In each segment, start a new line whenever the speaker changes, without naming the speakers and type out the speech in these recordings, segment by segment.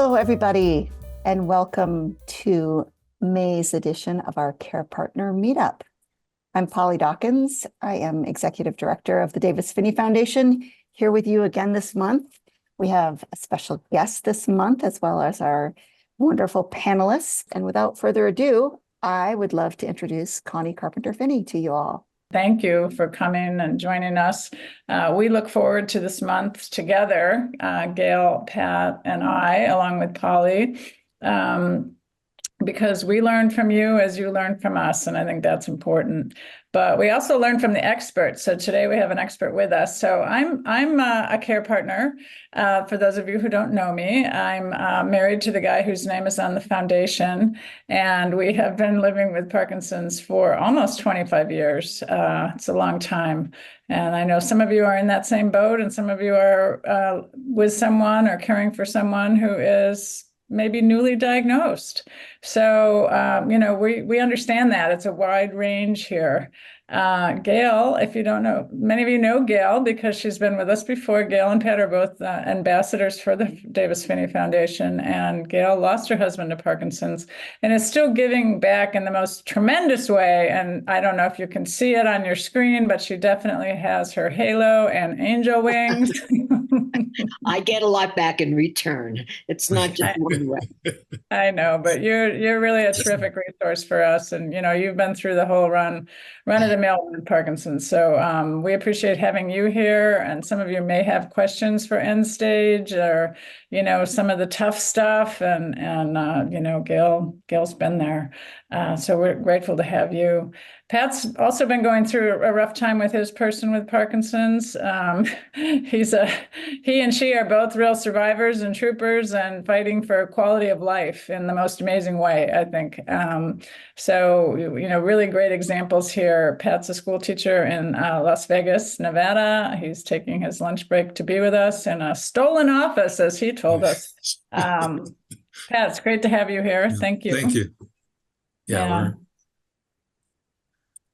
Hello, everybody, and welcome to May's edition of our Care Partner Meetup. I'm Polly Dawkins. I am Executive Director of the Davis Phinney Foundation, here with you again this month. We have a special guest this month, as well as our wonderful panelists. And without further ado, I would love to introduce Connie Carpenter-Phinney to you all.
Thank you for coming and joining us. We look forward to this month together, Gail, Pat, and I, along with Polly, because we learn from you as you learn from us, and I think that's important. But we also learn from the experts. So today we have an expert with us. So I'm a care partner. For those of you who don't know me, I'm married to the guy whose name is on the foundation, and we have been living with Parkinson's for almost 25 years. It's a long time. And I know some of you are in that same boat, and some of you are with someone or caring for someone who is maybe newly diagnosed. So, we understand that it's a wide range here. Gail, if you don't know, many of you know Gail because she's been with us before. Gail and Pat are both ambassadors for the Davis Phinney Foundation, and Gail lost her husband to Parkinson's and is still giving back in the most tremendous way. And I don't know if you can see it on your screen, but she definitely has her halo and angel wings.
I get a lot back in return. It's not just one way.
I know, but you're really a terrific resource for us, and you've been through the whole run of the mill with Parkinson's. So we appreciate having you here. And some of you may have questions for End Stage or some of the tough stuff. And Gail's been there, so we're grateful to have you. Pat's also been going through a rough time with his person with Parkinson's. He and she are both real survivors and troopers and fighting for quality of life in the most amazing way, I think. So really great examples here. Pat's a school teacher in Las Vegas, Nevada. He's taking his lunch break to be with us in a stolen office, as he told us. Pat, it's great to have you here. Thank you.
Thank you. Yeah.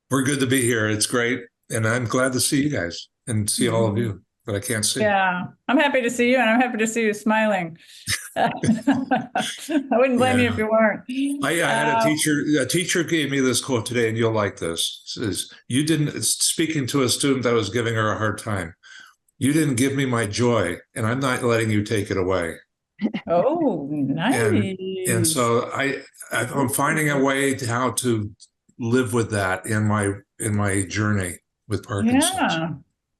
We're good to be here. It's great. And I'm glad to see you guys and see all of you that I can't see.
Yeah, I'm happy to see you, and I'm happy to see you smiling. I wouldn't blame you if you weren't.
I had a teacher gave me this quote today, and you'll like this. It says, you didn't, speaking to a student that was giving her a hard time, you didn't give me my joy, and I'm not letting you take it away.
Oh, nice.
And so I'm finding a way to how to live with that in my journey with Parkinson's.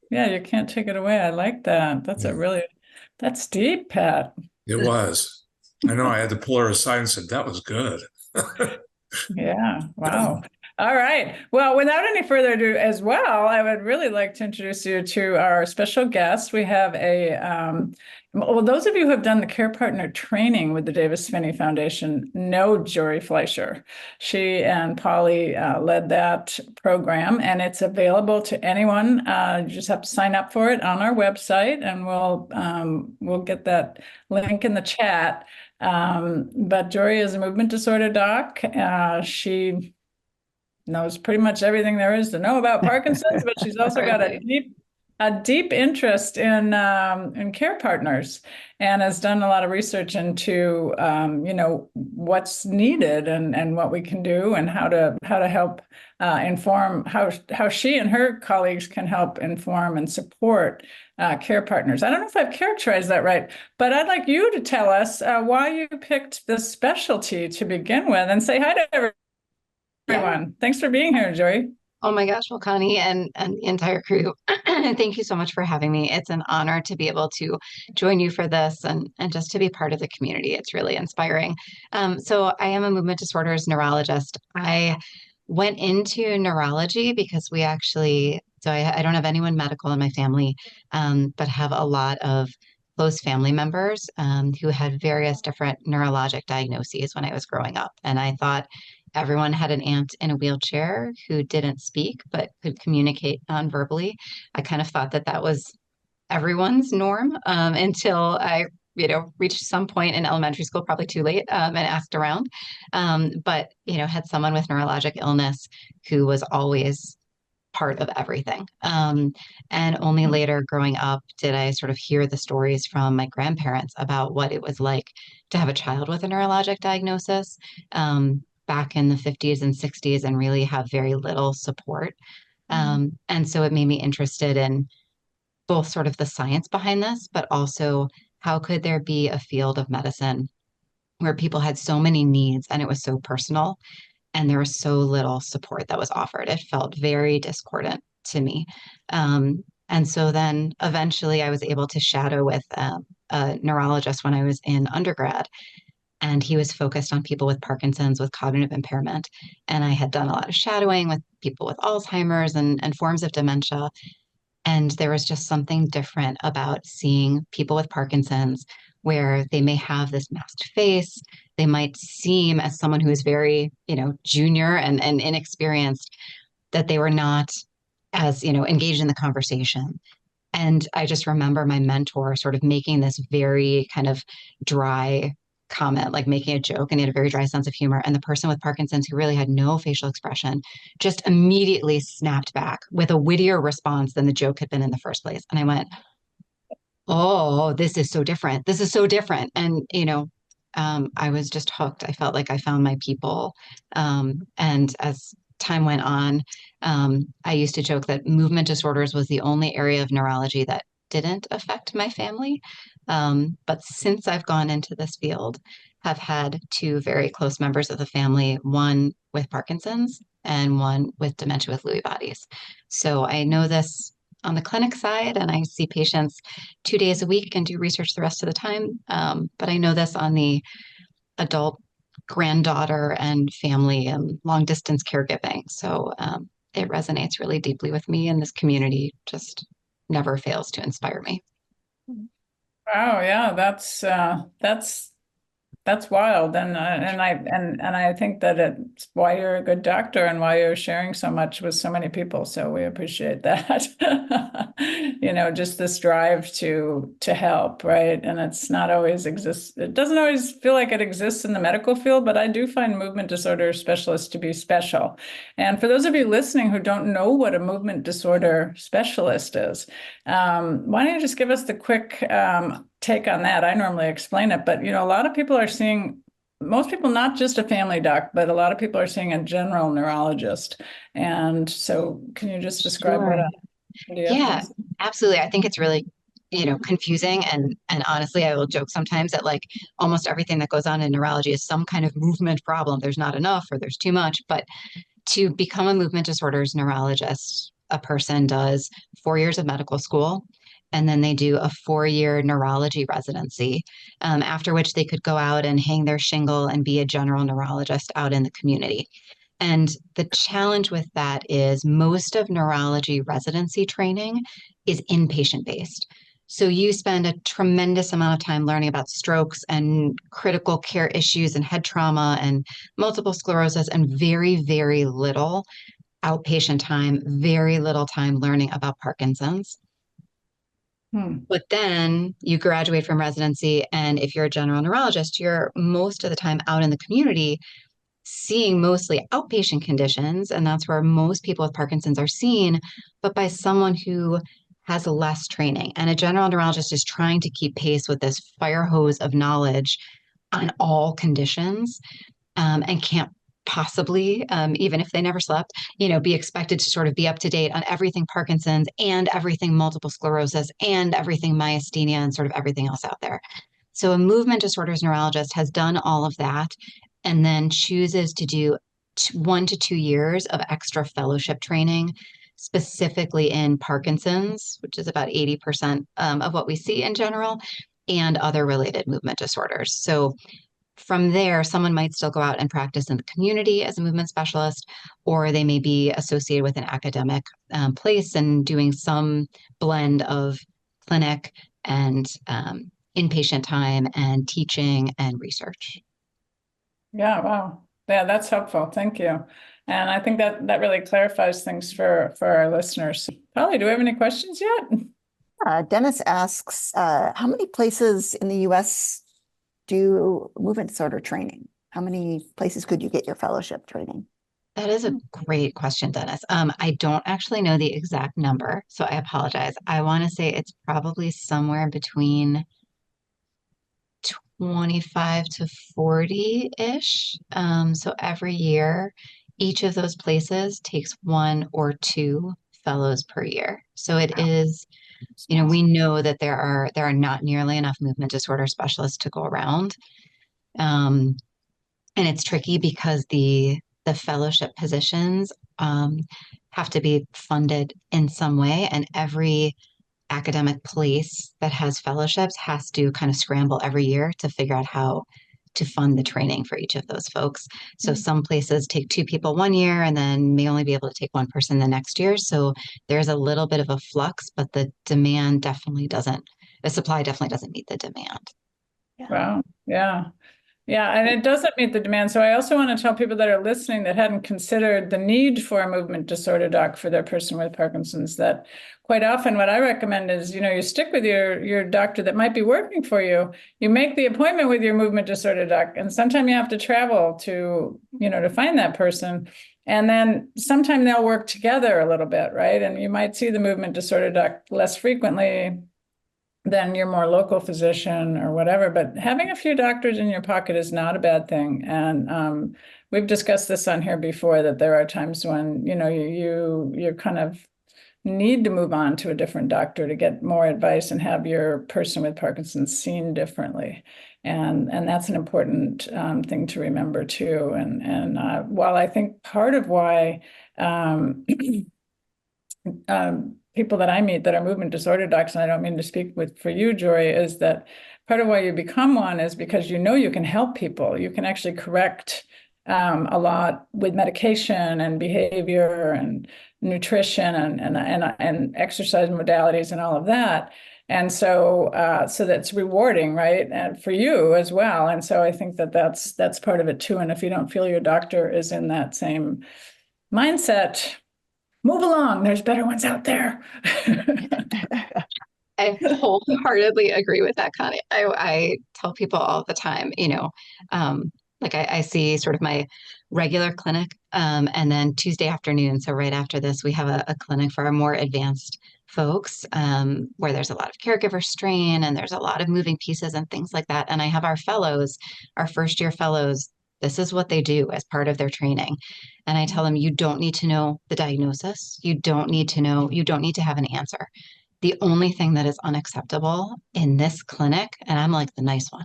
Yeah, you can't take it away. I like that. That's deep, Pat.
It was. I know. I had to pull her aside and said, that was good.
Yeah. Wow. All right. Well, without any further ado as well, I would really like to introduce you to our special guest. We have those of you who have done the Care Partner training with the Davis Phinney Foundation know Jory Fleischer. She and Polly led that program, and it's available to anyone. You just have to sign up for it on our website, and we'll get that link in the chat. But Jory is a movement disorder doc. She knows pretty much everything there is to know about Parkinson's, but she's also got a deep interest in care partners, and has done a lot of research into what's needed and what we can do and how to help inform how she and her colleagues can help inform and support care partners. I don't know if I've characterized that right, but I'd like you to tell us why you picked this specialty to begin with, and say hi to everyone.
Yeah.
Thanks for being here, Jory.
Oh my gosh, well, Connie and the entire crew, thank you so much for having me. It's an honor to be able to join you for this and just to be part of the community. It's really inspiring. So I am a movement disorders neurologist. I went into neurology because I don't have anyone medical in my family, but have a lot of close family members who had various different neurologic diagnoses when I was growing up. And I thought everyone had an aunt in a wheelchair who didn't speak but could communicate non-verbally. I kind of thought that was everyone's norm until I reached some point in elementary school, probably too late, and asked around. But had someone with neurologic illness who was always part of everything. And only later growing up did I sort of hear the stories from my grandparents about what it was like to have a child with a neurologic diagnosis back in the 50s and 60s and really have very little support. And so it made me interested in both sort of the science behind this, but also how could there be a field of medicine where people had so many needs and it was so personal and there was so little support that was offered. It felt very discordant to me. And so then eventually I was able to shadow with a neurologist when I was in undergrad. And he was focused on people with Parkinson's, with cognitive impairment. And I had done a lot of shadowing with people with Alzheimer's and forms of dementia. And there was just something different about seeing people with Parkinson's where they may have this masked face. They might seem as someone who is very, junior and inexperienced, that they were not as, engaged in the conversation. And I just remember my mentor sort of making this very kind of dry comment, like making a joke, and he had a very dry sense of humor. And the person with Parkinson's, who really had no facial expression, just immediately snapped back with a wittier response than the joke had been in the first place. And I went, oh, this is so different. This is so different. And, I was just hooked. I felt like I found my people. And as time went on, I used to joke that movement disorders was the only area of neurology that didn't affect my family. But since I've gone into this field, have had two very close members of the family, one with Parkinson's and one with dementia with Lewy bodies. So I know this on the clinic side, and I see patients 2 days a week and do research the rest of the time. But I know this on the adult granddaughter and family and long distance caregiving. So it resonates really deeply with me, and this community just never fails to inspire me.
Wow, yeah, that's wild, and I think that it's why you're a good doctor and why you're sharing so much with so many people. So we appreciate that. Just this drive to help, right? And it's not always exists. It doesn't always feel like it exists in the medical field, but I do find movement disorder specialists to be special. And for those of you listening who don't know what a movement disorder specialist is, why don't you just give us the quick take on that? I normally explain it, but a lot of people are seeing, most people, not just a family doc, but a lot of people are seeing a general neurologist. And so can you just describe
Sure. Yeah, absolutely. I think it's really, confusing. And honestly, I will joke sometimes that like almost everything that goes on in neurology is some kind of movement problem. There's not enough or there's too much. But to become a movement disorders neurologist, a person does 4 years of medical school, and then they do a 4-year neurology residency, after which they could go out and hang their shingle and be a general neurologist out in the community. And the challenge with that is most of neurology residency training is inpatient based. So you spend a tremendous amount of time learning about strokes and critical care issues and head trauma and multiple sclerosis, and very, very little outpatient time, very little time learning about Parkinson's. But then you graduate from residency, and if you're a general neurologist, you're most of the time out in the community seeing mostly outpatient conditions, and that's where most people with Parkinson's are seen, but by someone who has less training. And a general neurologist is trying to keep pace with this fire hose of knowledge on all conditions, and can't possibly, even if they never slept, be expected to sort of be up to date on everything Parkinson's and everything multiple sclerosis and everything myasthenia and sort of everything else out there. So a movement disorders neurologist has done all of that and then chooses to do 1 to 2 years of extra fellowship training, specifically in Parkinson's, which is about 80% of what we see in general, and other related movement disorders. So from there, someone might still go out and practice in the community as a movement specialist, or they may be associated with an academic place and doing some blend of clinic and inpatient time and teaching and research.
Yeah, wow. Yeah, that's helpful. Thank you. And I think that really clarifies things for our listeners. Polly, do we have any questions yet?
Dennis asks, how many places in the US do movement disorder training? How many places could you get your fellowship training?
That is a great question, Dennis. I don't actually know the exact number, so I apologize. I want to say it's probably somewhere between 25 to 40-ish. So every year, each of those places takes one or two fellows per year. So it is, we know that there are not nearly enough movement disorder specialists to go around. Um, and it's tricky because the fellowship positions have to be funded in some way, and every academic place that has fellowships has to kind of scramble every year to figure out how to fund the training for each of those folks. So some places take two people one year and then may only be able to take one person the next year. So there's a little bit of a flux, but the supply definitely doesn't meet the demand.
Wow. Yeah. Yeah, and it doesn't meet the demand. So I also want to tell people that are listening that hadn't considered the need for a movement disorder doc for their person with Parkinson's, that quite often what I recommend is, you stick with your doctor that might be working for you. You make the appointment with your movement disorder doc, and sometimes you have to travel to, to find that person. And then sometime they'll work together a little bit, right? And you might see the movement disorder doc less frequently than your more local physician or whatever. But having a few doctors in your pocket is not a bad thing. And we've discussed this on here before, that there are times when, you kind of need to move on to a different doctor to get more advice and have your person with Parkinson's seen differently. And that's an important thing to remember too. And while I think part of why people that I meet that are movement disorder docs, and I don't mean to speak for you, Jory, is that part of why you become one is because you can help people. You can actually correct a lot with medication and behavior and nutrition and exercise modalities and all of that. And so that's rewarding, right? And for you as well. And so I think that's part of it too. And if you don't feel your doctor is in that same mindset, move along. There's better ones out there.
I wholeheartedly agree with that, Connie. I tell people all the time, like I see sort of my regular clinic, and then Tuesday afternoon. So right after this, we have a clinic for our more advanced folks, where there's a lot of caregiver strain and there's a lot of moving pieces and things like that. And I have our fellows, our first year fellows, this is what they do as part of their training. And I tell them, you don't need to know the diagnosis. You don't need to have an answer. The only thing that is unacceptable in this clinic, and I'm like the nice one,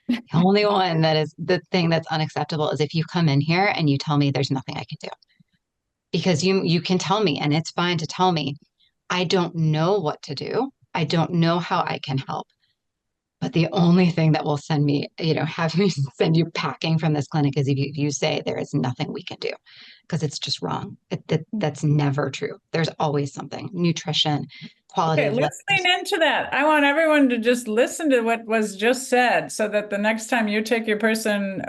the only one that is the thing that's unacceptable is if you come in here and you tell me there's nothing I can do. Because you can tell me, and it's fine to tell me, I don't know what to do. I don't know how I can help. But the only thing that will send me, have me send you packing from this clinic is if you say there is nothing we can do, because it's just wrong. That's never true. There's always something. Nutrition, quality
Okay,
of
let's
life.
lean into that. I want everyone to just listen to what was just said so that the next time you take your person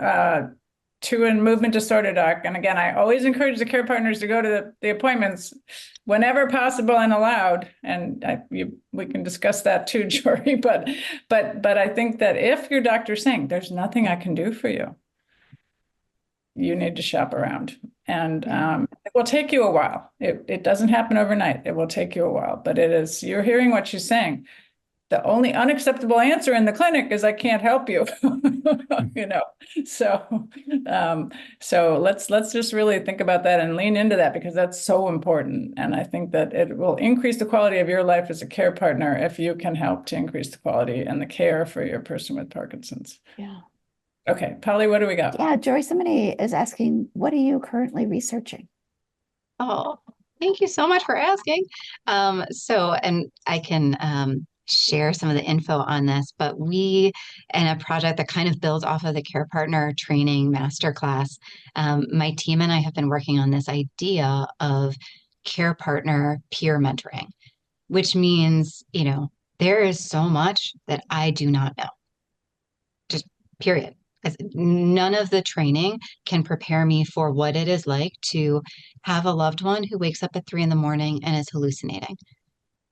to a movement disorder doc, and again, I always encourage the care partners to go to the appointments whenever possible and allowed. And we can discuss that too, Jory. But I think that if your doctor's saying there's nothing I can do for you, you need to shop around. And it will take you a while. It doesn't happen overnight. It will take you a while, but you're hearing what she's saying. The only unacceptable answer in the clinic is I can't help you. So let's just really think about that and lean into that, because that's so important. And I think that it will increase the quality of your life as a care partner if you can help to increase the quality and the care for your person with Parkinson's.
Yeah.
Okay, Polly, what do we got?
Yeah, Joy, somebody is asking, what are you currently researching?
Oh, thank you so much for asking. And I can share some of the info on this, but in a project that kind of builds off of the care partner training masterclass, my team and I have been working on this idea of care partner peer mentoring, which means, there is so much that I do not know. Just period. As none of the training can prepare me for what it is like to have a loved one who wakes up at 3 a.m. and is hallucinating,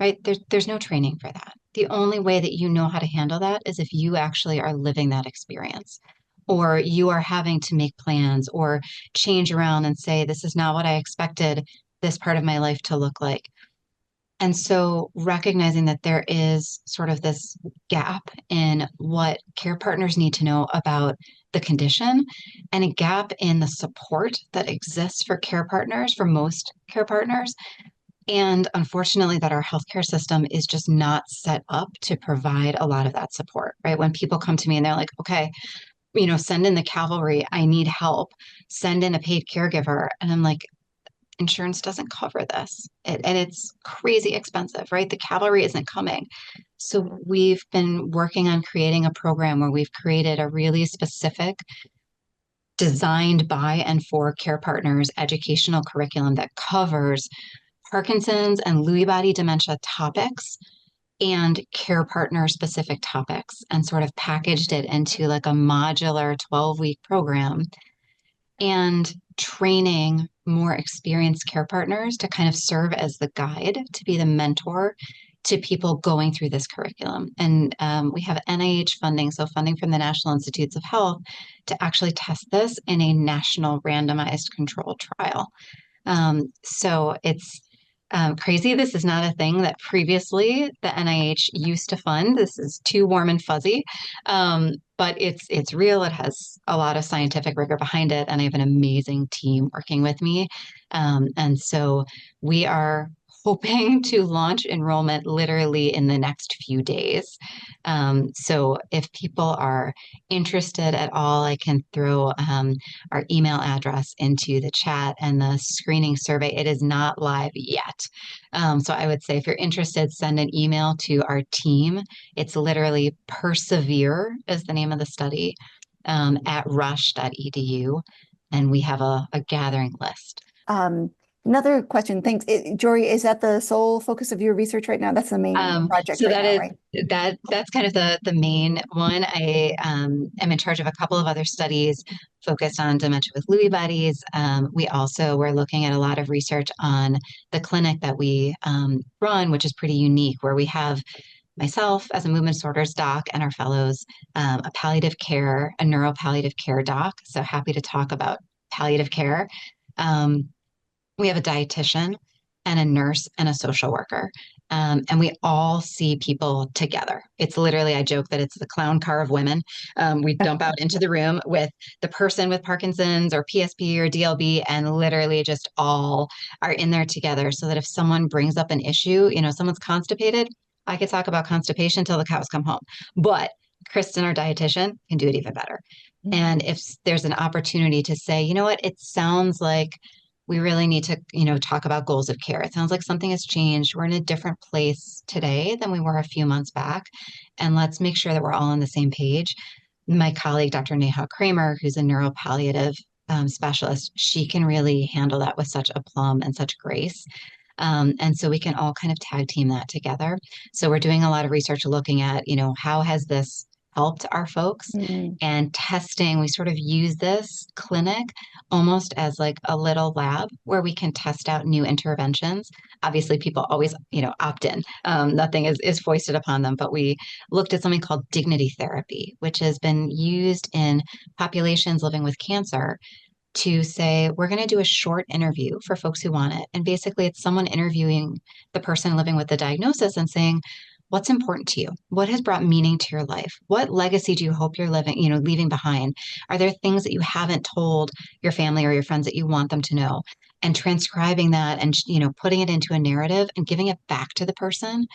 right? There's no training for that. The only way that you know how to handle that is if you actually are living that experience. or you are having to make plans or change around and say, this is not what I expected this part of my life to look like. And so recognizing that there is sort of this gap in what care partners need to know about the condition and a gap in the support that exists for care partners, for most care partners. And unfortunately, that our healthcare system is just not set up to provide a lot of that support, right? When people come to me and they're like, okay, send in the cavalry, I need help, send in a paid caregiver. And I'm like, insurance doesn't cover this. And it's crazy expensive, right? The cavalry isn't coming. So we've been working on creating a program where we've created a really specific, designed by and for care partners educational curriculum that covers Parkinson's and Lewy body dementia topics and care partner specific topics, and sort of packaged it into like a modular 12-week program and training more experienced care partners to kind of serve as the guide, to be the mentor to people going through this curriculum. And we have NIH funding, so funding from the National Institutes of Health, to actually test this in a national randomized controlled trial. So it's crazy. This is not a thing that previously the NIH used to fund. This is too warm and fuzzy, but it's real. It has a lot of scientific rigor behind it, and I have an amazing team working with me. And so we are hoping to launch enrollment literally in the next few days. So if people are interested at all, I can throw our email address into the chat and the screening survey. It is not live yet. So I would say if you're interested, send an email to our team. It's literally Persevere is the name of the study at rush.edu. And we have a gathering list.
Another question. Thanks. Jory, is that the sole focus of your research right now? That's the main project
so
right
that
now,
is
right?
that's kind of the main one. I am in charge of a couple of other studies focused on dementia with Lewy bodies. We also were looking at a lot of research on the clinic that we run, which is pretty unique, where we have myself as a movement disorders doc and our fellows, a neuropalliative care doc. So happy to talk about palliative care. We have a dietitian and a nurse and a social worker. And we all see people together. It's literally, I joke that it's the clown car of women. We dump out into the room with the person with Parkinson's or PSP or DLB, and literally just all are in there together, so that if someone brings up an issue, someone's constipated, I could talk about constipation till the cows come home. But Kristen, our dietitian, can do it even better. And if there's an opportunity to say, you know what, it sounds like we really need to, talk about goals of care. It sounds like something has changed. We're in a different place today than we were a few months back. And let's make sure that we're all on the same page. My colleague, Dr. Neha Kramer, who's a neuropalliative specialist, she can really handle that with such aplomb and such grace. And so we can all kind of tag team that together. So we're doing a lot of research looking at, how has this helped our folks, and testing. We sort of use this clinic almost as like a little lab where we can test out new interventions. Obviously, people always, opt in. Nothing is foisted upon them, but we looked at something called dignity therapy, which has been used in populations living with cancer to say, we're going to do a short interview for folks who want it. And basically, it's someone interviewing the person living with the diagnosis and saying, what's important to you? What has brought meaning to your life? What legacy do you hope you're leaving behind? Are there things that you haven't told your family or your friends that you want them to know? And transcribing that and, putting it into a narrative and giving it back to the person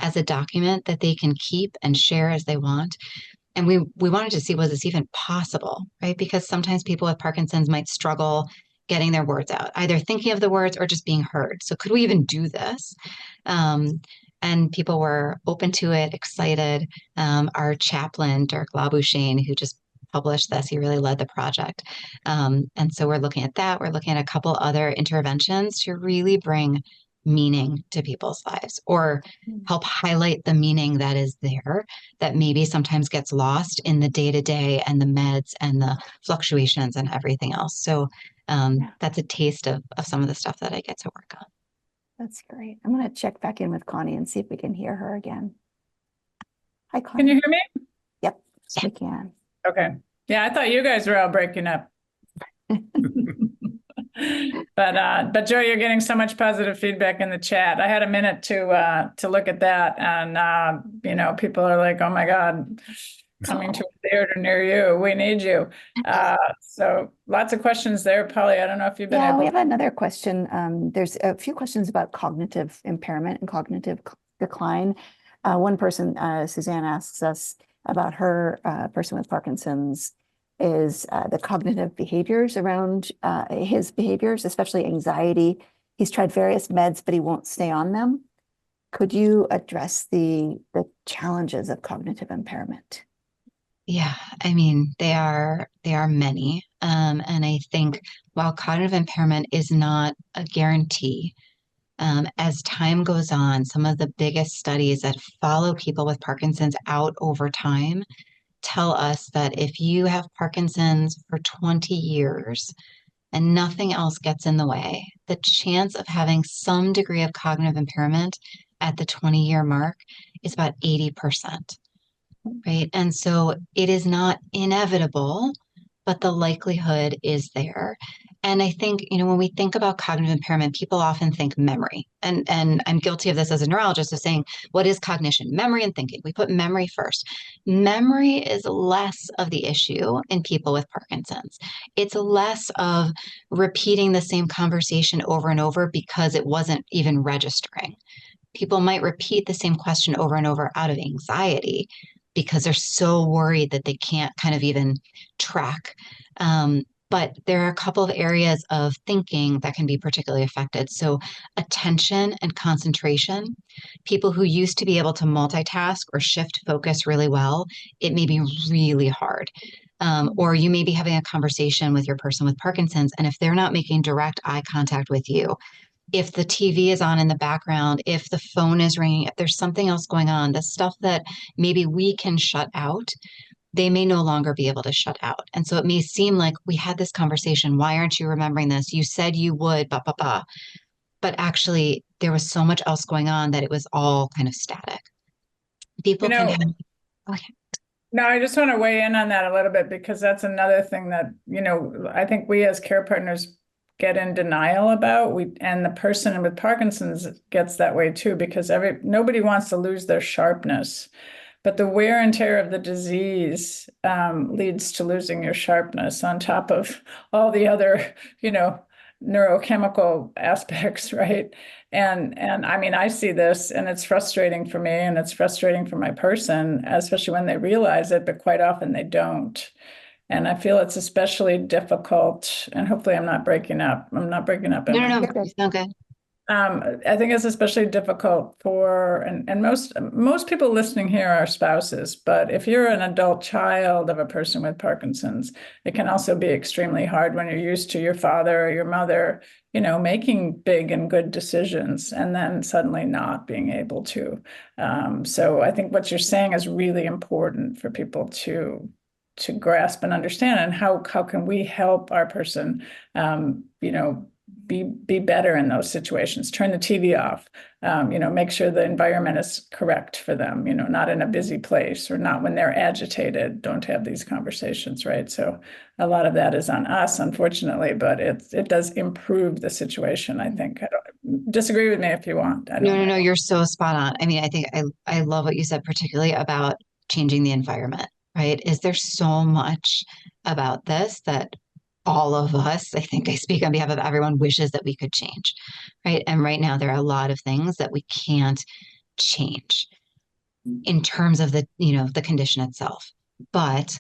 as a document that they can keep and share as they want. And we wanted to see, was this even possible, right? Because sometimes people with Parkinson's might struggle getting their words out, either thinking of the words or just being heard. So could we even do this? And people were open to it, excited. Our chaplain, Dirk Labouchaine, who just published this, he really led the project. And so we're looking at that. We're looking at a couple other interventions to really bring meaning to people's lives, or help highlight the meaning that is there that maybe sometimes gets lost in the day-to-day and the meds and the fluctuations and everything else. So that's a taste of some of the stuff that I get to work on.
That's great. I'm going to check back in with Connie and see if we can hear her again. Hi, Connie.
Can you hear me?
Yep, yes, we can.
Okay. Yeah, I thought you guys were all breaking up. But Joe, you're getting so much positive feedback in the chat. I had a minute to look at that, and people are like, "Oh my God, coming to a theater near you. We need you." So lots of questions there, Polly. I don't know if you've been
Yeah,
able.
we have another question. There's a few questions about cognitive impairment and cognitive decline. One person, Suzanne, asks us about her person with Parkinson's is the cognitive behaviors around his behaviors, especially anxiety. He's tried various meds, but he won't stay on them. Could you address the challenges of cognitive impairment?
Yeah, I mean, they are many. And I think while cognitive impairment is not a guarantee, as time goes on, some of the biggest studies that follow people with Parkinson's out over time tell us that if you have Parkinson's for 20 years and nothing else gets in the way, the chance of having some degree of cognitive impairment at the 20-year mark is about 80%, right? And so it is not inevitable, but the likelihood is there. And I think, when we think about cognitive impairment, people often think memory. And I'm guilty of this as a neurologist of saying, what is cognition? Memory and thinking. We put memory first. Memory is less of the issue in people with Parkinson's. It's less of repeating the same conversation over and over because it wasn't even registering. People might repeat the same question over and over out of anxiety because they're so worried that they can't kind of even track. But there are a couple of areas of thinking that can be particularly affected. So attention and concentration, people who used to be able to multitask or shift focus really well, it may be really hard. Or you may be having a conversation with your person with Parkinson's, and if they're not making direct eye contact with you, if the TV is on in the background, if the phone is ringing, if there's something else going on, the stuff that maybe we can shut out, they may no longer be able to shut out. And so it may seem like we had this conversation. Why aren't you remembering this? You said you would, blah, blah, blah. But actually, there was so much else going on that it was all kind of static. People can have. Okay.
No, I just want to weigh in on that a little bit because that's another thing that, I think we as care partners get in denial about. And the person with Parkinson's gets that way too, because nobody wants to lose their sharpness. But the wear and tear of the disease leads to losing your sharpness on top of all the other, neurochemical aspects, right? And I mean, I see this and it's frustrating for me and it's frustrating for my person, especially when they realize it, but quite often they don't. And I feel it's especially difficult, and hopefully I'm not breaking up. I'm not breaking up.
No, it's not good.
I think it's especially difficult for, and most people listening here are spouses, but if you're an adult child of a person with Parkinson's, it can also be extremely hard when you're used to your father or your mother, making big and good decisions and then suddenly not being able to. So I think what you're saying is really important for people to grasp and understand, and how can we help our person, be better in those situations. Turn the TV off, make sure the environment is correct for them, not in a busy place or not when they're agitated. Don't have these conversations, right? So a lot of that is on us, unfortunately, but it does improve the situation, I think. Disagree with me if you want.
No, you're so spot on. I mean, I think I love what you said, particularly about changing the environment, right? Is there so much about this that all of us, I think I speak on behalf of everyone, wishes that we could change, right? And right now there are a lot of things that we can't change in terms of the condition itself, but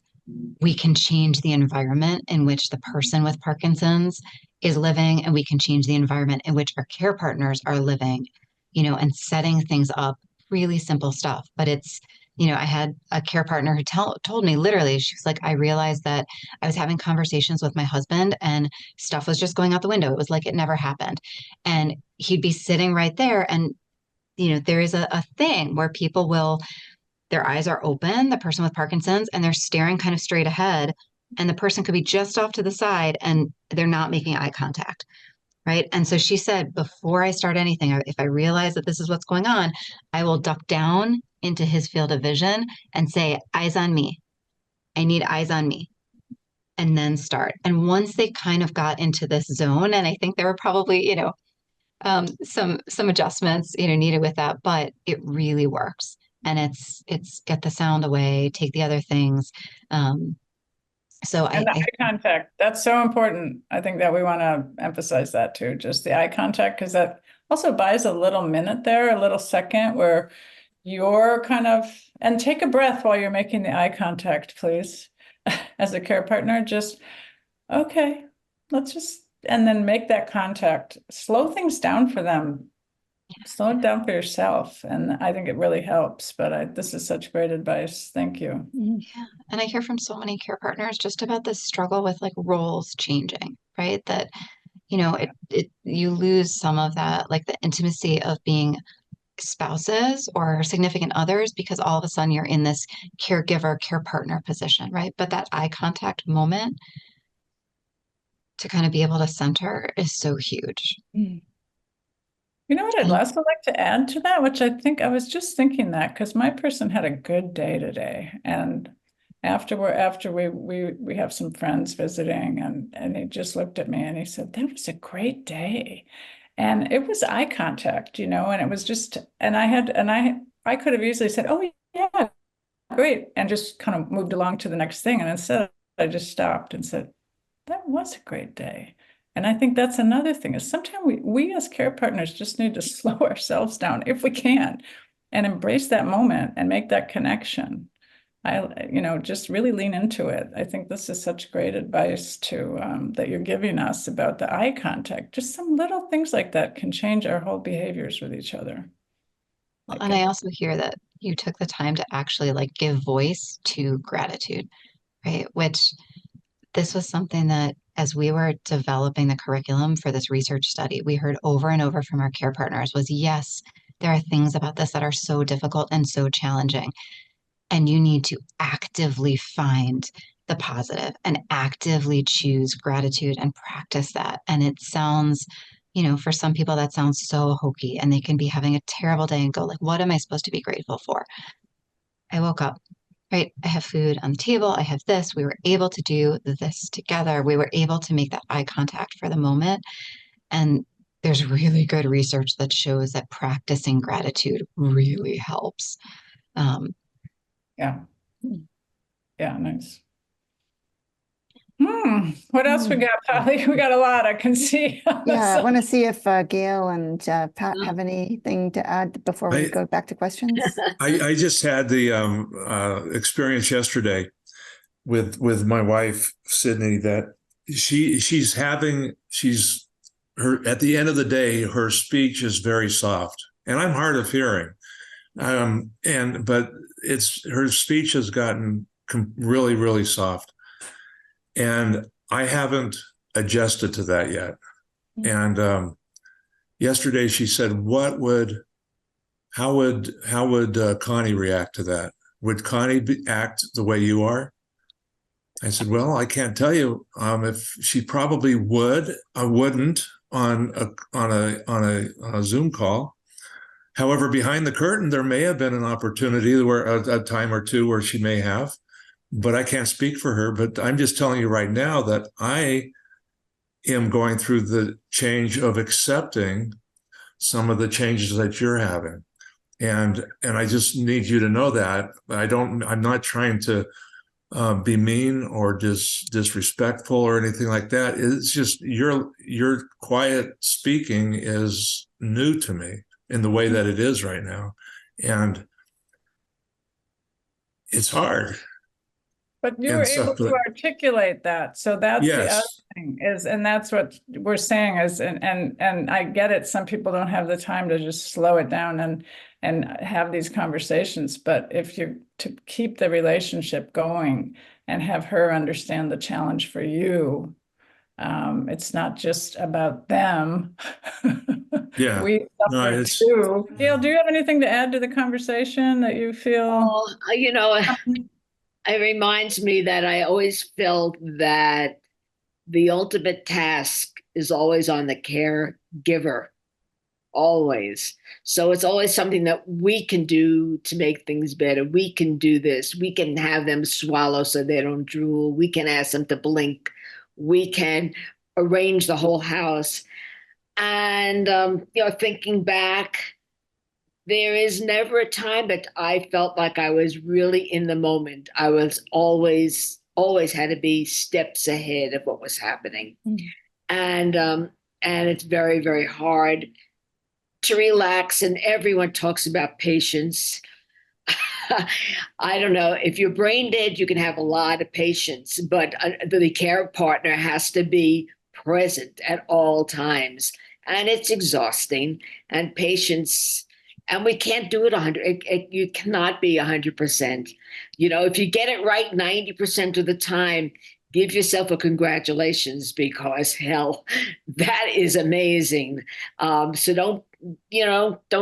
we can change the environment in which the person with Parkinson's is living, and we can change the environment in which our care partners are living, and setting things up, really simple stuff. But it's, I had a care partner who told me literally, she was like, I realized that I was having conversations with my husband and stuff was just going out the window. It was like it never happened. And he'd be sitting right there. And, there is a thing where people their eyes are open, the person with Parkinson's, and they're staring kind of straight ahead. And the person could be just off to the side and they're not making eye contact. Right. And so she said, before I start anything, if I realize that this is what's going on, I will duck down into his field of vision and say, eyes on me. I need eyes on me. and then start. And once they kind of got into this zone, and I think there were probably, some adjustments, needed with that, but it really works. And it's get the sound away, take the other things. So
And the eye contact, that's so important. I think that we want to emphasize that too, just the eye contact, because that also buys a little minute there, a little second where you're and take a breath while you're making the eye contact, please. As a care partner, just, okay, and then make that contact, slow things down for them. Slow it down for yourself. And I think it really helps, but this is such great advice. Thank you.
Yeah. And I hear from so many care partners just about this struggle with like roles changing, right? That, you lose some of that, like the intimacy of being spouses or significant others, because all of a sudden you're in this caregiver, care partner position, right? But that eye contact moment to kind of be able to center is so huge.
You know what I'd also like to add to that, which I think I was just thinking that because my person had a good day today, and after we have some friends visiting, and he just looked at me and he said, "That was a great day," and it was eye contact, and it was just, and I could have easily said, "Oh yeah, great," and just kind of moved along to the next thing, and instead I just stopped and said, "That was a great day." And I think that's another thing is sometimes we as care partners just need to slow ourselves down if we can and embrace that moment and make that connection. Just really lean into it. I think this is such great advice that you're giving us about the eye contact. Just some little things like that can change our whole behaviors with each other.
Well, and I also hear that you took the time to actually like give voice to gratitude, right? Which this was something that as we were developing the curriculum for this research study, we heard over and over from our care partners was, yes, there are things about this that are so difficult and so challenging. And you need to actively find the positive and actively choose gratitude and practice that. And it sounds, for some people that sounds so hokey, and they can be having a terrible day and go like, what am I supposed to be grateful for? I woke up, right? I have food on the table. I have this. We were able to do this together. We were able to make that eye contact for the moment. And there's really good research that shows that practicing gratitude really helps.
Yeah. Yeah, nice. What else we got, Polly? We got a lot I can see.
Yeah, I want to see if Gail and Pat have anything to add before we go back to questions.
I just had the experience yesterday with my wife, Sydney, that she's at the end of the day, her speech is very soft, and I'm hard of hearing. But her speech has gotten really, really soft, and I haven't adjusted to that yet. And yesterday she said, how would Connie react to that? Would Connie act the way you are? I said, well, I can't tell you if she probably would. I wouldn't on a Zoom call. However, behind the curtain, there may have been an opportunity where a time or two where she may have, but I can't speak for her. But I'm just telling you right now that I am going through the change of accepting some of the changes that you're having. And I just need you to know that. I'm not trying to be mean or disrespectful or anything like that. It's just your quiet speaking is new to me in the way that it is right now. And it's hard.
But you were able to articulate that. So that's the other thing and that's what we're saying is, and I get it. Some people don't have the time to just slow it down and have these conversations. But if you're to keep the relationship going and have her understand the challenge for you, it's not just about them.
Yeah.
We suffer too. Gail, do you have anything to add to the conversation that you feel?
It reminds me that I always felt that the ultimate task is always on the caregiver always. So it's always something that we can do to make things better. We can do this. We can have them swallow so they don't drool. We can ask them to blink. We can arrange the whole house. And, thinking back, there is never a time that I felt like I was really in the moment. I was always had to be steps ahead of what was happening. And it's very, very hard to relax. And everyone talks about patience. I don't know. If you're brain dead, you can have a lot of patience, but the care partner has to be present at all times. And it's exhausting. And patience, and we can't do it 100. You cannot be 100%. If you get it right 90% of the time, give yourself a congratulations, because hell, that is amazing. So don't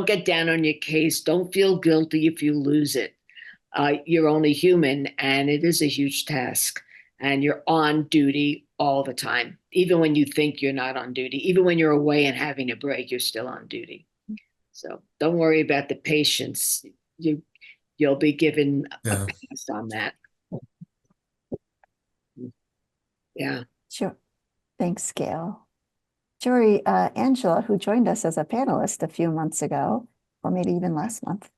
get down on your case. Don't feel guilty if you lose it. You're only human, and it is a huge task, and you're on duty all the time. Even when you think you're not on duty, even when you're away and having a break, you're still on duty. So don't worry about the patience. You'll be given a pass on that. Yeah.
Sure. Thanks, Gail. Jory, Angela, who joined us as a panelist a few months ago, or maybe even last month,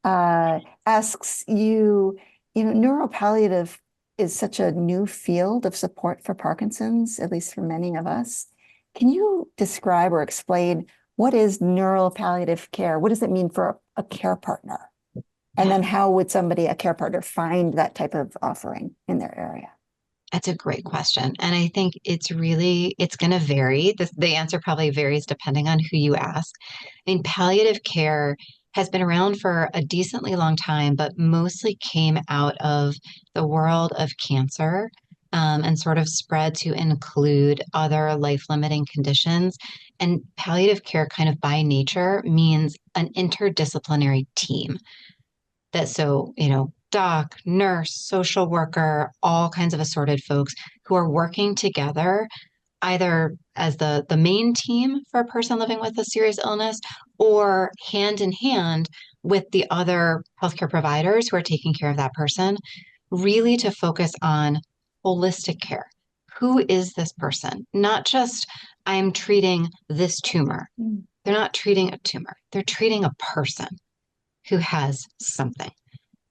asks you, neuropalliative is such a new field of support for Parkinson's, at least for many of us. Can you describe or explain what is neuropalliative care? What does it mean for a care partner? And then how would a care partner find that type of offering in their area?
That's a great question. And I think it's going to vary. The answer probably varies depending on who you ask. I mean, palliative care has been around for a decently long time, but mostly came out of the world of cancer, and sort of spread to include other life-limiting conditions. And palliative care, kind of by nature, means an interdisciplinary team. Doc, nurse, social worker, all kinds of assorted folks who are working together, either as the main team for a person living with a serious illness, or hand in hand with the other healthcare providers who are taking care of that person, really to focus on holistic care. Who is this person? Not just, I'm treating this tumor. They're not treating a tumor. They're treating a person who has something,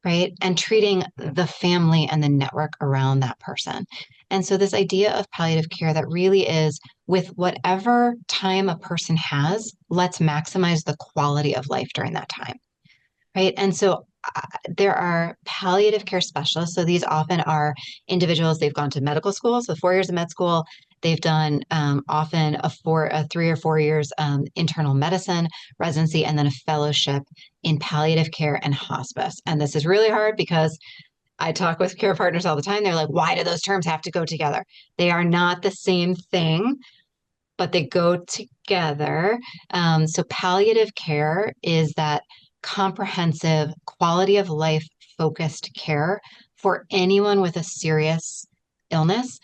right? And treating the family and the network around that person. And so this idea of palliative care that really is, with whatever time a person has, let's maximize the quality of life during that time, right? And so there are palliative care specialists. So these often are individuals, they've gone to medical school, so 4 years of med school. They've done often a 3 or 4 years internal medicine residency, and then a fellowship in palliative care and hospice. And this is really hard because I talk with care partners all the time. They're like, why do those terms have to go together? They are not the same thing, but they go together. So palliative care is that comprehensive, quality of life focused care for anyone with a serious illness,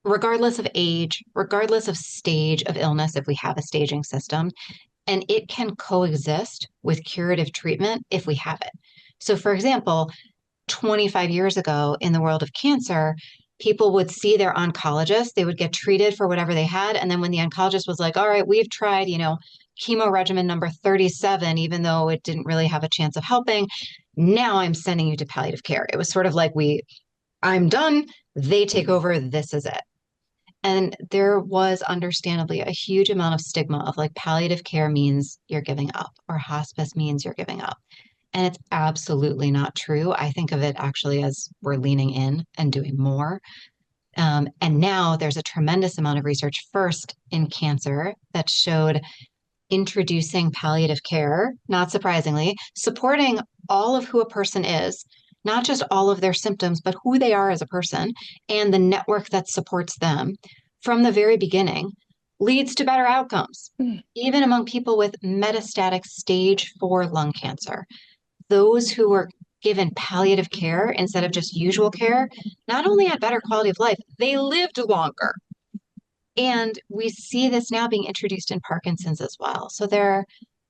regardless of age, regardless of stage of illness, if we have a staging system. And it can coexist with curative treatment if we have it. So, for example, 25 years ago in the world of cancer, people would see their oncologist, they would get treated for whatever they had. And then when the oncologist was like, all right, we've tried, chemo regimen number 37, even though it didn't really have a chance of helping, now I'm sending you to palliative care. It was sort of like I'm done, they take over, this is it. And there was understandably a huge amount of stigma of like, palliative care means you're giving up, or hospice means you're giving up. And it's absolutely not true. I think of it actually as we're leaning in and doing more. And now there's a tremendous amount of research, first in cancer, that showed introducing palliative care, not surprisingly, supporting all of who a person is, not just all of their symptoms, but who they are as a person, and the network that supports them from the very beginning, leads to better outcomes, even among people with metastatic stage 4 lung cancer. Those who were given palliative care instead of just usual care, not only had better quality of life, they lived longer. And we see this now being introduced in Parkinson's as well. So there are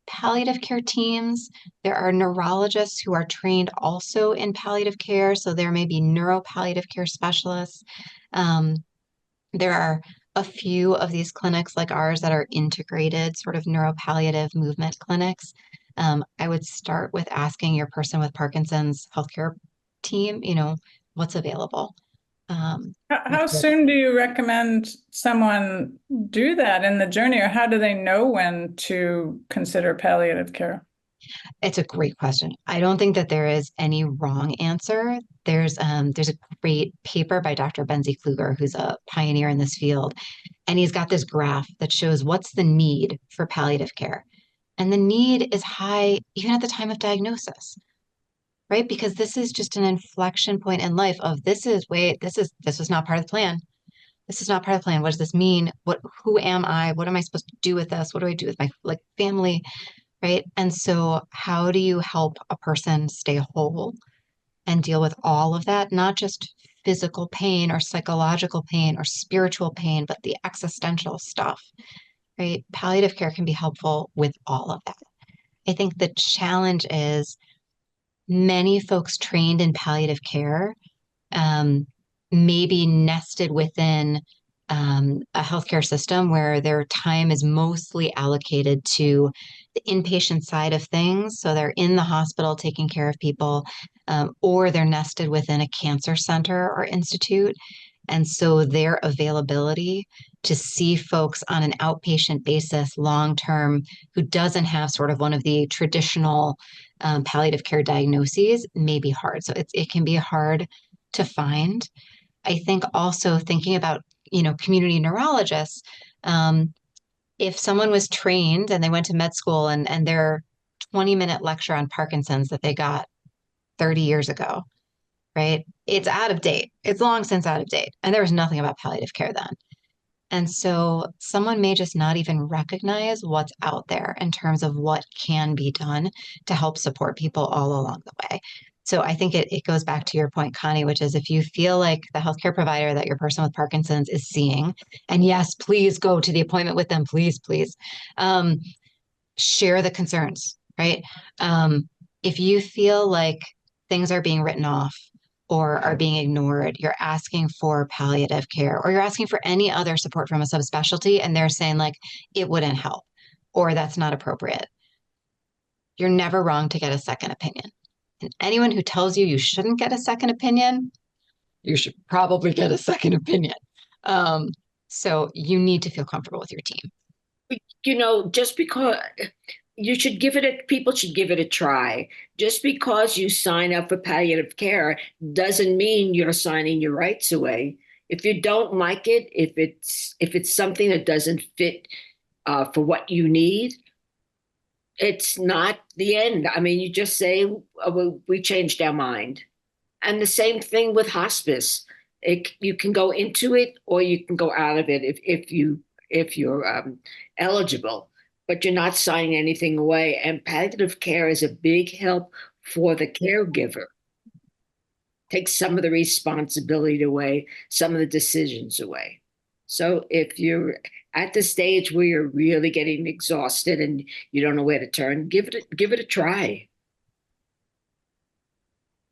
palliative care teams. There are neurologists who are trained also in palliative care. So there may be neuropalliative care specialists. Um, there are a few of these clinics like ours that are integrated sort of neuropalliative movement clinics. I would start with asking your person with Parkinson's healthcare team, what's available.
How soon do you recommend someone do that in the journey, or how do they know when to consider palliative care?
It's a great question. I don't think that there is any wrong answer. There's a great paper by Dr. Benzie Kluger, who's a pioneer in this field, and he's got this graph that shows what's the need for palliative care. And the need is high even at the time of diagnosis, right? Because this is just an inflection point in life of this was not part of the plan. This is not part of the plan. What does this mean? Who am I? What am I supposed to do with this? What do I do with my family? Right. And so how do you help a person stay whole and deal with all of that? Not just physical pain or psychological pain or spiritual pain, but the existential stuff, right? Palliative care can be helpful with all of that. I think the challenge is many folks trained in palliative care may be nested within a healthcare system where their time is mostly allocated to the inpatient side of things. So they're in the hospital taking care of people, or they're nested within a cancer center or institute. And so their availability to see folks on an outpatient basis long term who doesn't have sort of one of the traditional palliative care diagnoses may be hard. So it can be hard to find. I think also thinking about, community neurologists, if someone was trained and they went to med school and their 20-minute lecture on Parkinson's that they got 30 years ago, right? It's out of date. It's long since out of date. And there was nothing about palliative care then. And so someone may just not even recognize what's out there in terms of what can be done to help support people all along the way. So I think it goes back to your point, Connie, which is if you feel like the healthcare provider that your person with Parkinson's is seeing, and yes, please go to the appointment with them, please, share the concerns, right? If you feel like things are being written off or are being ignored, you're asking for palliative care or you're asking for any other support from a subspecialty and they're saying like, it wouldn't help or that's not appropriate. You're never wrong to get a second opinion. And anyone who tells you you shouldn't get a second opinion, you should probably get a second opinion. So you need to feel comfortable with your team.
Just because people should give it a try. Just because you sign up for palliative care doesn't mean you're signing your rights away. If you don't like it, if it's something that doesn't fit for what you need, it's not the end. I mean, you just say, well, we changed our mind. And the same thing with hospice. You can go into it or you can go out of it if you're eligible, but you're not signing anything away. And palliative care is a big help for the caregiver. Takes some of the responsibility away, some of the decisions away. So if you're at the stage where you're really getting exhausted and you don't know where to turn, give it a try.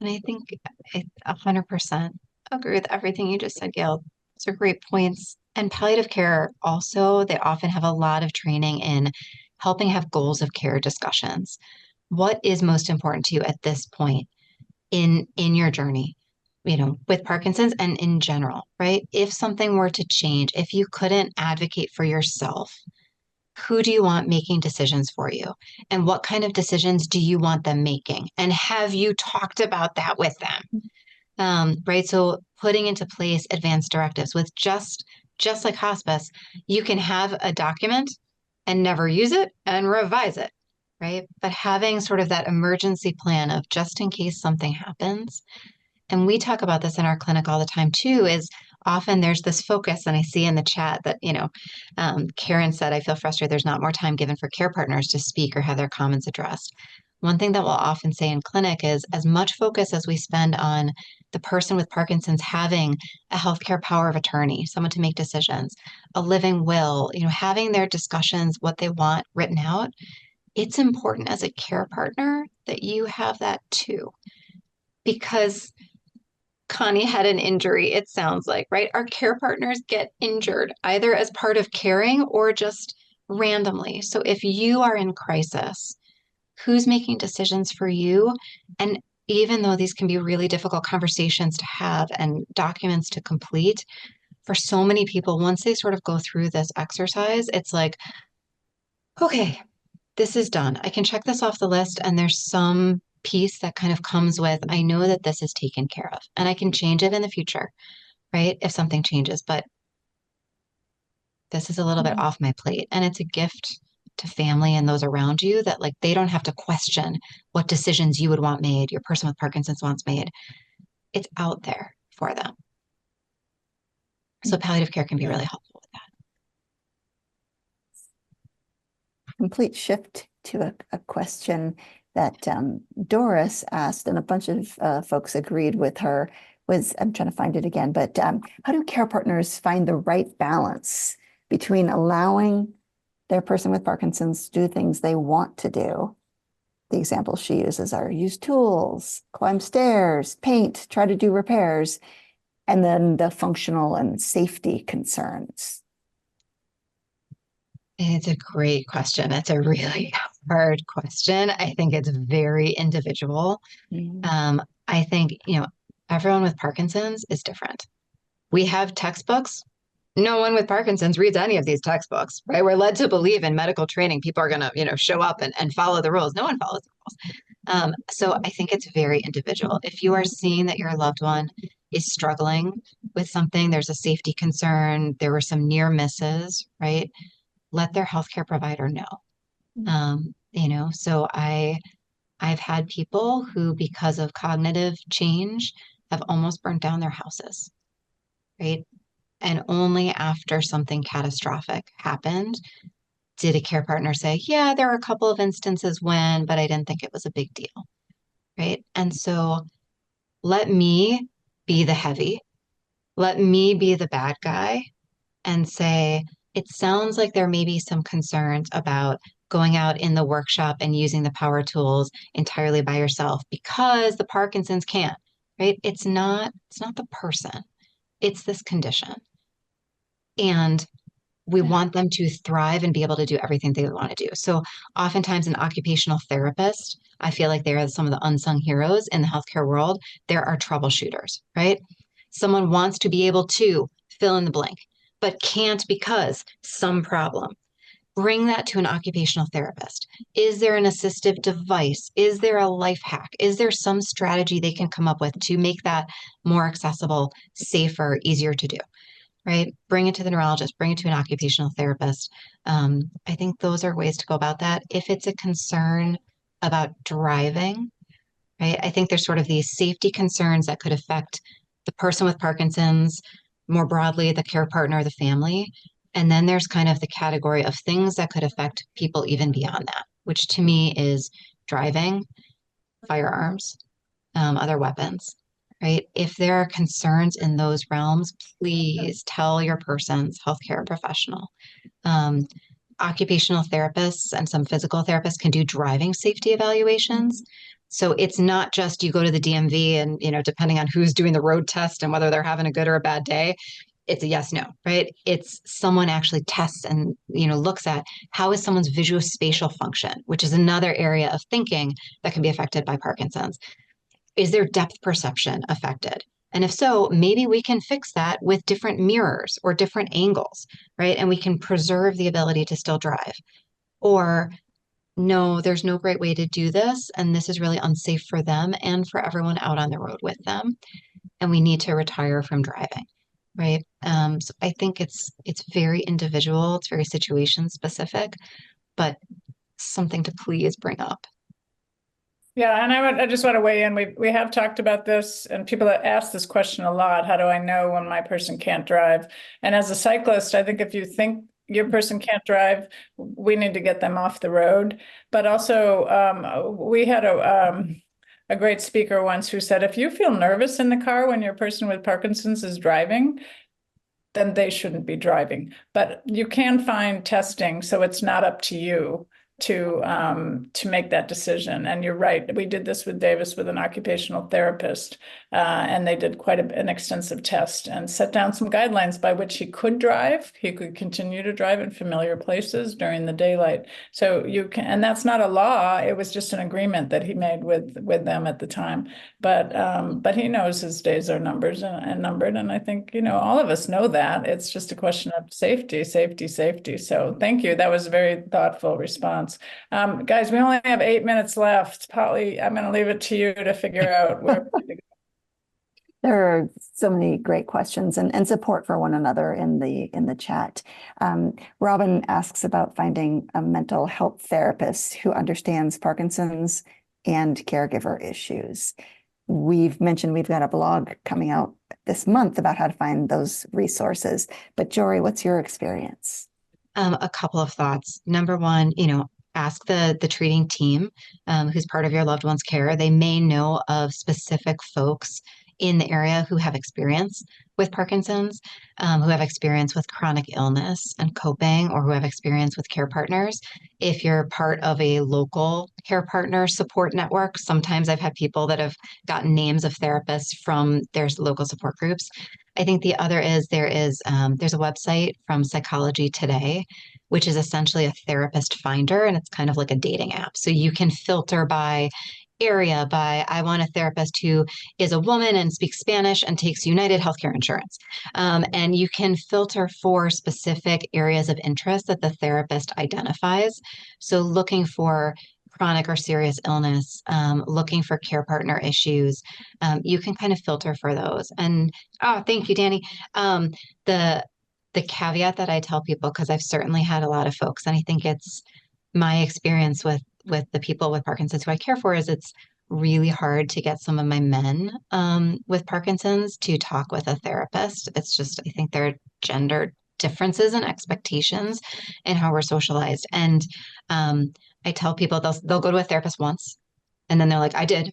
And I think I 100% agree with everything you just said, Gail. Those are great points. And palliative care also, they often have a lot of training in helping have goals of care discussions. What is most important to you at this point in your journey? With Parkinson's and in general, right? If something were to change, if you couldn't advocate for yourself, who do you want making decisions for you? And what kind of decisions do you want them making? And have you talked about that with them? Right? So putting into place advanced directives with just like hospice, you can have a document and never use it and revise it, right? But having sort of that emergency plan of just in case something happens. And we talk about this in our clinic all the time too, is often there's this focus, and I see in the chat that, Karen said, I feel frustrated there's not more time given for care partners to speak or have their comments addressed. one thing that we'll often say in clinic is as much focus as we spend on the person with Parkinson's having a healthcare power of attorney, someone to make decisions, a living will, having their discussions, what they want written out, it's important as a care partner that you have that too. Because Connie had an injury, it sounds like, right? Our care partners get injured either as part of caring or just randomly. So if you are in crisis, who's making decisions for you? And even though these can be really difficult conversations to have and documents to complete, for so many people, once they sort of go through this exercise, it's like, okay, this is done. I can check this off the list, and there's some piece that kind of comes with, I know that this is taken care of, and I can change it in the future, right? If something changes, but this is a little bit off my plate. And it's a gift to family and those around you that like they don't have to question what decisions you would want made, your person with Parkinson's wants made. It's out there for them. So palliative care can be really helpful with that.
Complete shift to a question that Doris asked, and a bunch of folks agreed with her, was, I'm trying to find it again, but how do care partners find the right balance between allowing their person with Parkinson's to do things they want to do? The examples she uses are use tools, climb stairs, paint, try to do repairs, and then the functional and safety concerns.
It's a great question. It's a really hard question. I think it's very individual. I think, everyone with Parkinson's is different. We have textbooks. No one with Parkinson's reads any of these textbooks, right? We're led to believe in medical training, people are going to, show up and follow the rules. No one follows the rules. So I think it's very individual. If you are seeing that your loved one is struggling with something, there's a safety concern, there were some near misses, right? Let their healthcare provider know. So I've had people who, because of cognitive change, have almost burnt down their houses, right? And only after something catastrophic happened did a care partner say, yeah, there are a couple of instances when, but I didn't think it was a big deal, right? And so let me be the heavy, let me be the bad guy and say, it sounds like there may be some concerns about going out in the workshop and using the power tools entirely by yourself because the Parkinson's can't, right? It's not the person, it's this condition. And we want them to thrive and be able to do everything they want to do. So oftentimes an occupational therapist, I feel like they're some of the unsung heroes in the healthcare world. There are troubleshooters, right? Someone wants to be able to fill in the blank, but can't because some problem. Bring that to an occupational therapist. Is there an assistive device? Is there a life hack? Is there some strategy they can come up with to make that more accessible, safer, easier to do? Right? Bring it to the neurologist, bring it to an occupational therapist. I think those are ways to go about that. If it's a concern about driving, right? I think there's sort of these safety concerns that could affect the person with Parkinson's, more broadly, the care partner, the family. And then there's kind of the category of things that could affect people even beyond that, which to me is driving, firearms, other weapons. Right? If there are concerns in those realms, please tell your person's healthcare professional. Occupational therapists and some physical therapists can do driving safety evaluations. So it's not just you go to the DMV and, depending on who's doing the road test and whether they're having a good or a bad day, it's a yes, no, right? It's someone actually tests and, looks at how is someone's visuospatial function, which is another area of thinking that can be affected by Parkinson's. Is their depth perception affected? And if so, maybe we can fix that with different mirrors or different angles, right? And we can preserve the ability to still drive. Or no, there's no great way to do this. And this is really unsafe for them and for everyone out on the road with them. And we need to retire from driving, right? So I think it's very individual. It's very situation specific, but something to please bring up.
Yeah, and I just want to weigh in. We have talked about this, and people that ask this question a lot. How do I know when my person can't drive? And as a cyclist, I think if you think your person can't drive, we need to get them off the road. But also, we had a great speaker once who said, if you feel nervous in the car when your person with Parkinson's is driving, then they shouldn't be driving. But you can find testing, so it's not up to you to make that decision. And you're right, we did this with Davis with an occupational therapist, and they did quite an extensive test and set down some guidelines by which he could drive. He could continue to drive in familiar places during the daylight. So you can, and that's not a law. It was just an agreement that he made with them at the time. But he knows his days are numbered, and I think, you know, all of us know that. It's just a question of safety. So thank you. That was a very thoughtful response. Guys, we only have 8 minutes left. Polly, I'm going to leave it to you to figure out where to go.
There are so many great questions and support for one another in the chat. Robin asks about finding a mental health therapist who understands Parkinson's and caregiver issues. We've mentioned we've got a blog coming out this month about how to find those resources. But Jory, what's your experience?
A couple of thoughts. Number one, you know, ask the treating team who's part of your loved one's care. They may know of specific folks in the area who have experience with Parkinson's, who have experience with chronic illness and coping, or who have experience with care partners. If you're part of a local care partner support network, sometimes I've had people that have gotten names of therapists from their local support groups. I think the other is there's a website from Psychology Today, which is essentially a therapist finder, and it's kind of like a dating app. So you can filter by area, by I want a therapist who is a woman and speaks Spanish and takes United Healthcare Insurance. And you can filter for specific areas of interest that the therapist identifies. So looking for chronic or serious illness, looking for care partner issues, you can kind of filter for those. And thank you, Danny. The caveat that I tell people, because I've certainly had a lot of folks, and I think it's my experience with the people with Parkinson's who I care for, is it's really hard to get some of my men with Parkinson's to talk with a therapist. It's just, I think there are gender differences and expectations in how we're socialized. And I tell people they'll go to a therapist once, and then they're like, I did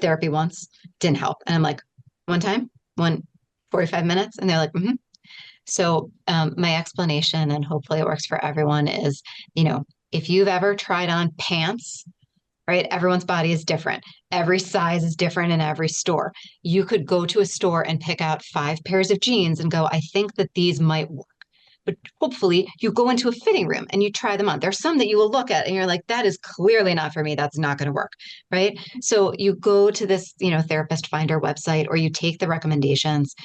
therapy once, didn't help. And I'm like, one time, 45 minutes. And they're like, mm-hmm. So my explanation, and hopefully it works for everyone, is, you know, if you've ever tried on pants, right? Everyone's body is different. Every size is different in every store. You could go to a store and pick out 5 pairs of jeans and go, I think that these might work. But hopefully you go into a fitting room and you try them on. There's some that you will look at and you're like, that is clearly not for me. That's not going to work, right? So you go to this, you know, therapist finder website, or you take the recommendations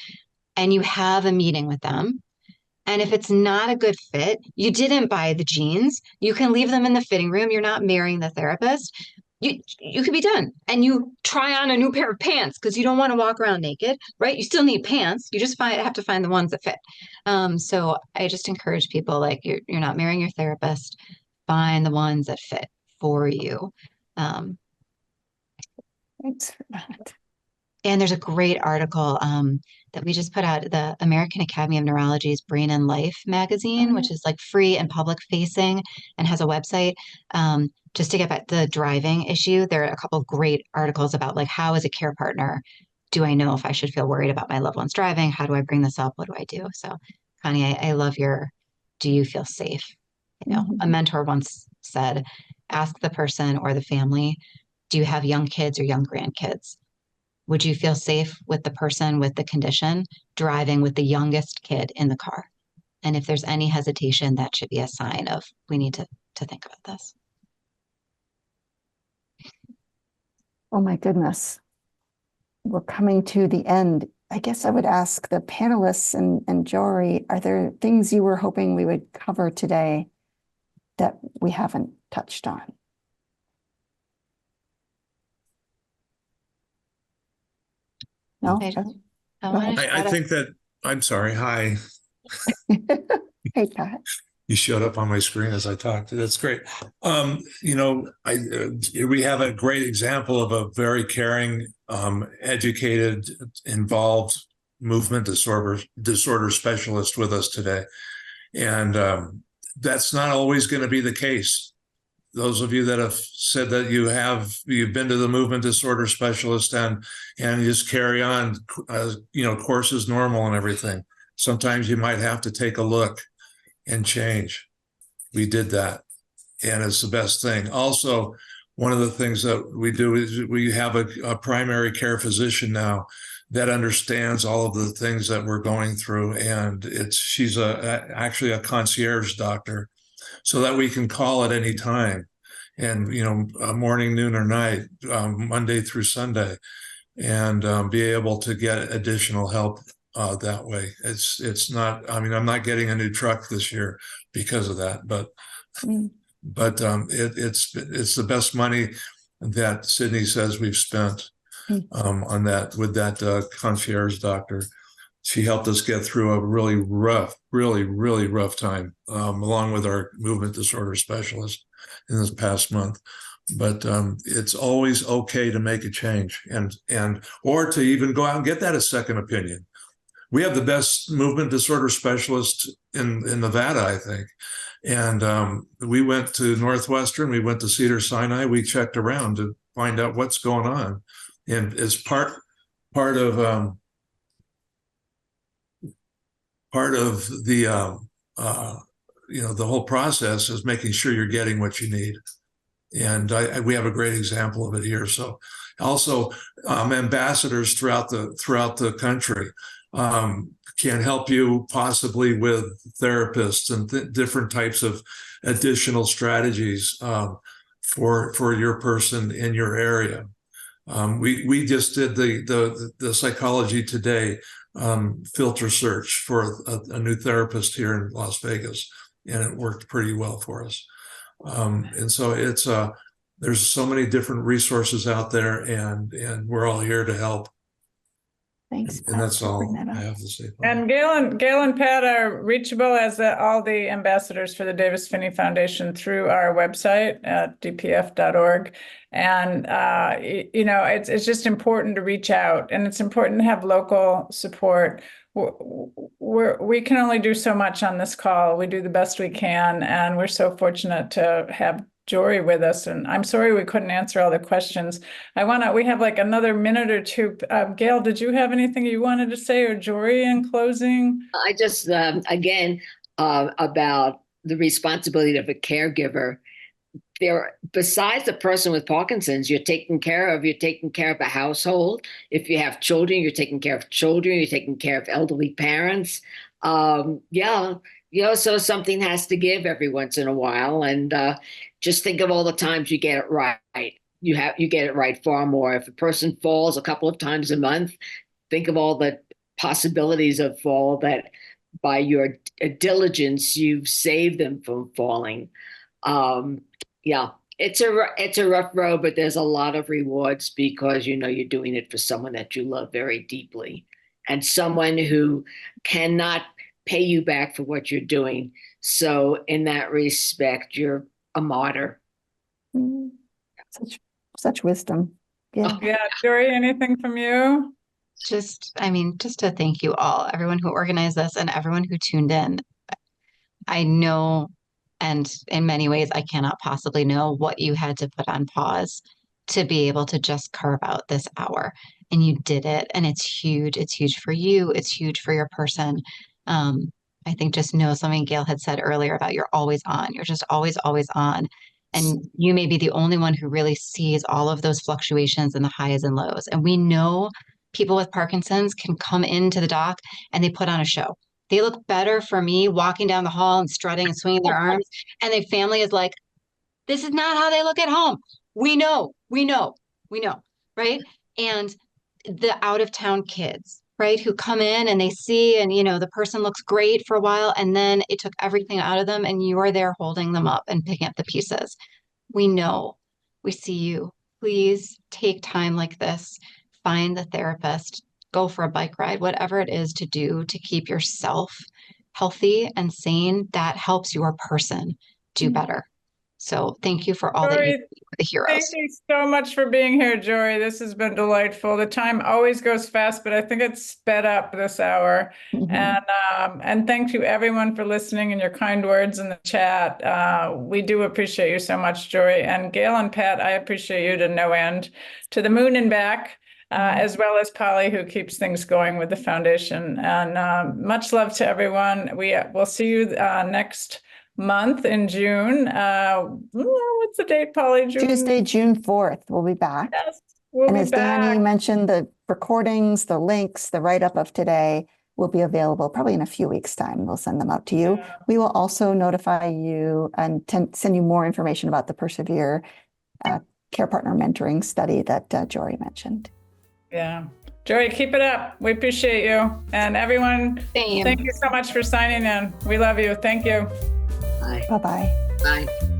and you have a meeting with them. And if it's not a good fit, you didn't buy the jeans, you can leave them in the fitting room. You're not marrying the therapist. You could be done. And you try on a new pair of pants because you don't want to walk around naked, right? You still need pants. You just have to find the ones that fit. So I just encourage people, like, you're not marrying your therapist. Find the ones that fit for you.
Thanks for that.
And there's a great article that we just put out, the American Academy of Neurology's Brain and Life magazine, which is like free and public facing and has a website. Just to get back to the driving issue, there are a couple of great articles about, like, how as a care partner, do I know if I should feel worried about my loved one's driving? How do I bring this up? What do I do? So Connie, I love do you feel safe? You know, a mentor once said, ask the person or the family, do you have young kids or young grandkids? Would you feel safe with the person with the condition driving with the youngest kid in the car? And if there's any hesitation, that should be a sign of, we need to think about this.
Oh my goodness. We're coming to the end. I guess I would ask the panelists and Jory, are there things you were hoping we would cover today that we haven't touched on? No?
I think that, I'm sorry. Hi.
Hey, Pat.
You showed up on my screen as I talked. That's great. You know, we have a great example of a very caring, educated, involved movement disorder specialist with us today. And that's not always going to be the case. Those of you that have said that you've been to the movement disorder specialist and you just carry on, course as normal and everything. Sometimes you might have to take a look and change. We did that, and it's the best thing. Also, one of the things that we do is we have a primary care physician now that understands all of the things that we're going through, and she's actually a concierge doctor, so that we can call at any time, and morning, noon, or night, Monday through Sunday, and be able to get additional help that way. It's not. I mean, I'm not getting a new truck this year because of that, but it's the best money that Sydney says we've spent on that with that concierge doctor. She helped us get through a really rough time, along with our movement disorder specialist in this past month. But it's always okay to make a change or to even go out and get that a second opinion. We have the best movement disorder specialist in Nevada, I think. And we went to Northwestern, we went to Cedars-Sinai, we checked around to find out what's going on. And as part of the the whole process is making sure you're getting what you need. And we have a great example of it here. So also ambassadors throughout the country can help you possibly with therapists and different types of additional strategies for your person in your area. We just did the Psychology Today filter search for a new therapist here in Las Vegas, and it worked pretty well for us. And so it's there's so many different resources out there, and we're all here to help.
Thanks.
And that's all I have to say.
And Gail and Pat are reachable as all the ambassadors for the Davis Phinney Foundation through our website at dpf.org. And, it's just important to reach out, and it's important to have local support. We can only do so much on this call. We do the best we can, and we're so fortunate to have Jory with us, and I'm sorry we couldn't answer all the questions. We have like another minute or two. Gail, did you have anything you wanted to say, or Jory, in closing?
I just, again, about the responsibility of a caregiver. Besides the person with Parkinson's, you're taking care of a household. If you have children, you're taking care of children, you're taking care of elderly parents. So something has to give every once in a while. And just think of all the times you get it right. You get it right far more. If a person falls a couple of times a month, think of all the possibilities of fall that by your diligence, you've saved them from falling. It's a rough road, but there's a lot of rewards because you're doing it for someone that you love very deeply, and someone who cannot pay you back for what you're doing. So in that respect, you're a martyr.
Such wisdom. Yeah.
Yeah, Jory, anything from you?
Just to thank you all, everyone who organized this and everyone who tuned in. I know, and in many ways, I cannot possibly know what you had to put on pause to be able to just carve out this hour. And you did it. And it's huge. It's huge for you. It's huge for your person. I think just know something Gail had said earlier about you're always on. You're just always, always on. And you may be the only one who really sees all of those fluctuations and the highs and lows. And we know people with Parkinson's can come into the doc and they put on a show. They look better for me walking down the hall and strutting and swinging their arms. And their family is like, this is not how they look at home. We know, right? And the out-of-town kids, right, who come in and they see, and the person looks great for a while, and then it took everything out of them, and you are there holding them up and picking up the pieces. We know, we see you. Please take time like this, find the therapist, go for a bike ride, whatever it is to do to keep yourself healthy and sane. That helps your person do better. So thank you for all that you
Jory,
do for the
thank
heroes.
you so much for being here, Jory. This has been delightful. The time always goes fast, but I think it's sped up this hour.
Mhm.
And thank you everyone for listening and your kind words in the chat. We do appreciate you so much, Jory. And Gail and Pat, I appreciate you to no end, to the moon and back, as well as Polly, who keeps things going with the foundation. And much love to everyone. We'll see you next month in June. What's the date, Polly?
Tuesday, June 4th, we'll be back.
Yes, we'll
And
be
as Danny
back.
mentioned, the recordings, the links, the write-up of today will be available probably in a few weeks' time. We'll send them out to you.
Yeah.
We will also notify you and send you more information about the Persevere Care Partner Mentoring study that Jory mentioned.
Yeah. Jory, keep it up. We appreciate you. And everyone,
Same.
thank you so much for signing in. We love you. Thank you.
Bye.
Bye-bye.
Bye.